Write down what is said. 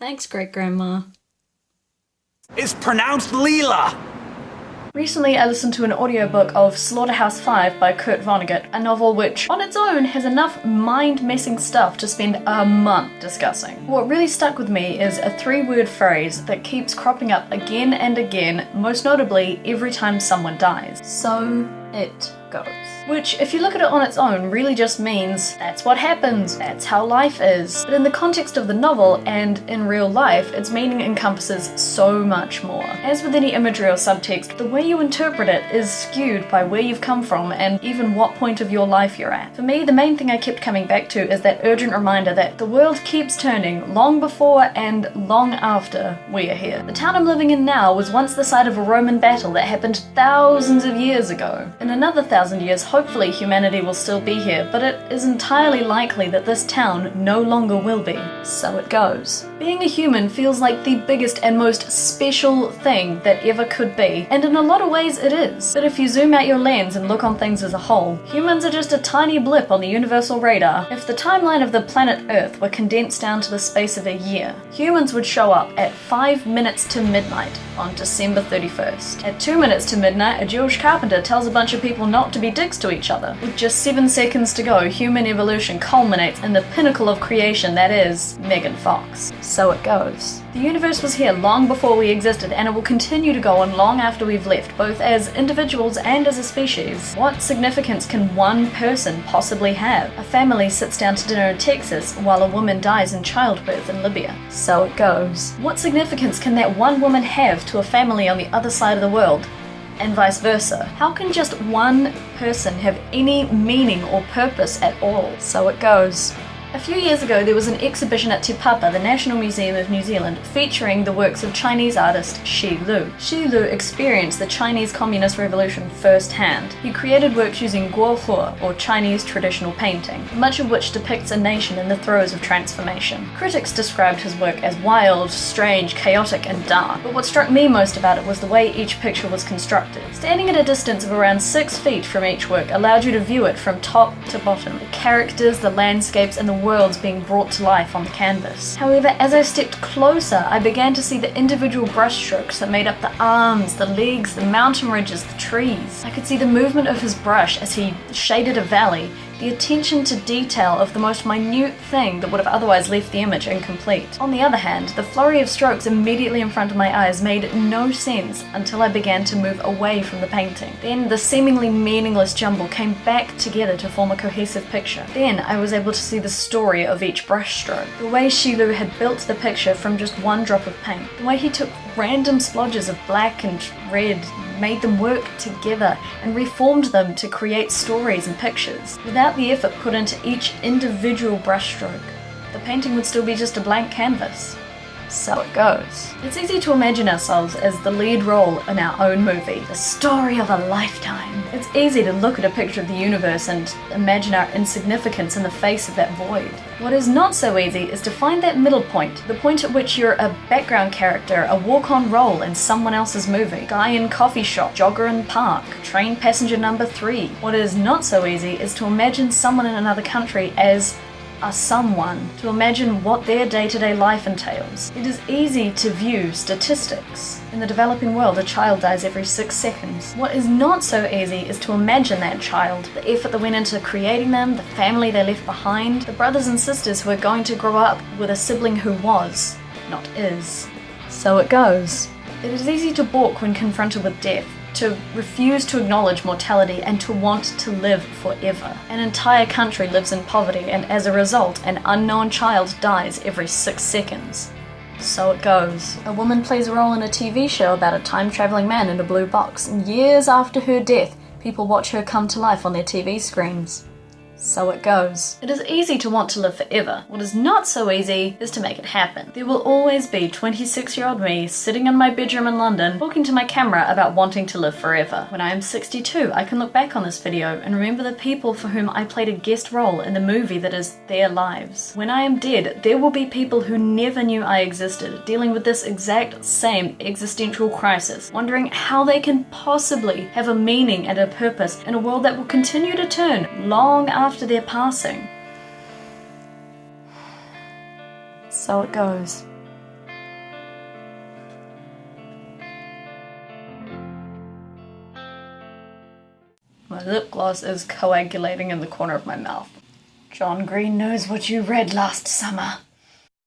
Thanks, great-grandma. It's pronounced Leela! Recently I listened to an audiobook of Slaughterhouse-Five by Kurt Vonnegut, a novel which on its own has enough mind-messing stuff to spend a month discussing. What really stuck with me is a 3-word phrase that keeps cropping up again and again, most notably every time someone dies. So it goes. Which, if you look at it on its own, really just means that's what happens, that's how life is. But in the context of the novel and in real life, its meaning encompasses so much more. As with any imagery or subtext, the way you interpret it is skewed by where you've come from and even what point of your life you're at. For me, the main thing I kept coming back to is that urgent reminder that the world keeps turning long before and long after we are here. The town I'm living in now was once the site of a Roman battle that happened thousands of years ago. In another 1,000 years, hopefully humanity will still be here, but it is entirely likely that this town no longer will be. So it goes. Being a human feels like the biggest and most special thing that ever could be, and in a lot of ways it is. But if you zoom out your lens and look on things as a whole, humans are just a tiny blip on the universal radar. If the timeline of the planet Earth were condensed down to the space of a year, humans would show up at 5 minutes to midnight on December 31st. At 2 minutes to midnight, a Jewish carpenter tells a bunch of people not to be dicks to each other. With just 7 seconds to go, human evolution culminates in the pinnacle of creation that is Megan Fox. So it goes. The universe was here long before we existed, and it will continue to go on long after we've left, both as individuals and as a species. What significance can one person possibly have? A family sits down to dinner in Texas while a woman dies in childbirth in Libya. So it goes. What significance can that one woman have to a family on the other side of the world? And vice versa. How can just one person have any meaning or purpose at all? So it goes. A few years ago there was an exhibition at Te Papa, the National Museum of New Zealand, featuring the works of Chinese artist Xi Lu. Xi Lu experienced the Chinese Communist Revolution firsthand. He created works using guohe, or Chinese traditional painting, much of which depicts a nation in the throes of transformation. Critics described his work as wild, strange, chaotic, and dark, but what struck me most about it was the way each picture was constructed. Standing at a distance of around 6 feet from each work allowed you to view it from top to bottom. The characters, the landscapes, and the worlds being brought to life on the canvas. However, as I stepped closer, I began to see the individual brushstrokes that made up the arms, the legs, the mountain ridges, the trees. I could see the movement of his brush as he shaded a valley, the attention to detail of the most minute thing that would have otherwise left the image incomplete. On the other hand, the flurry of strokes immediately in front of my eyes made no sense until I began to move away from the painting. Then the seemingly meaningless jumble came back together to form a cohesive picture. Then I was able to see the story of each brushstroke. The way Xi Lu had built the picture from just one drop of paint. The way he took random splodges of black and red, made them work together, and reformed them to create stories and pictures. Without the effort put into each individual brushstroke, the painting would still be just a blank canvas. So it goes. It's easy to imagine ourselves as the lead role in our own movie, the story of a lifetime. It's easy to look at a picture of the universe and imagine our insignificance in the face of that void. What is not so easy is to find that middle point, the point at which you're a background character, a walk-on role in someone else's movie, guy in coffee shop, jogger in park, train passenger number 3. What is not so easy is to imagine someone in another country as a someone, to imagine what their day-to-day life entails. It is easy to view statistics. In the developing world, a child dies every 6 seconds. What is not so easy is to imagine that child, the effort that went into creating them, the family they left behind, the brothers and sisters who are going to grow up with a sibling who was, not is. So it goes. It is easy to balk when confronted with death, to refuse to acknowledge mortality, and to want to live forever. An entire country lives in poverty, and as a result, an unknown child dies every 6 seconds. So it goes. A woman plays a role in a TV show about a time-traveling man in a blue box, and years after her death, people watch her come to life on their TV screens. So it goes. It is easy to want to live forever. What is not so easy is to make it happen. There will always be 26-year-old me sitting in my bedroom in London talking to my camera about wanting to live forever. When I am 62, I can look back on this video and remember the people for whom I played a guest role in the movie that is their lives. When I am dead, there will be people who never knew I existed, dealing with this exact same existential crisis, wondering how they can possibly have a meaning and a purpose in a world that will continue to turn long after their passing. So it goes. My lip gloss is coagulating in the corner of my mouth. John Green knows what you read last summer.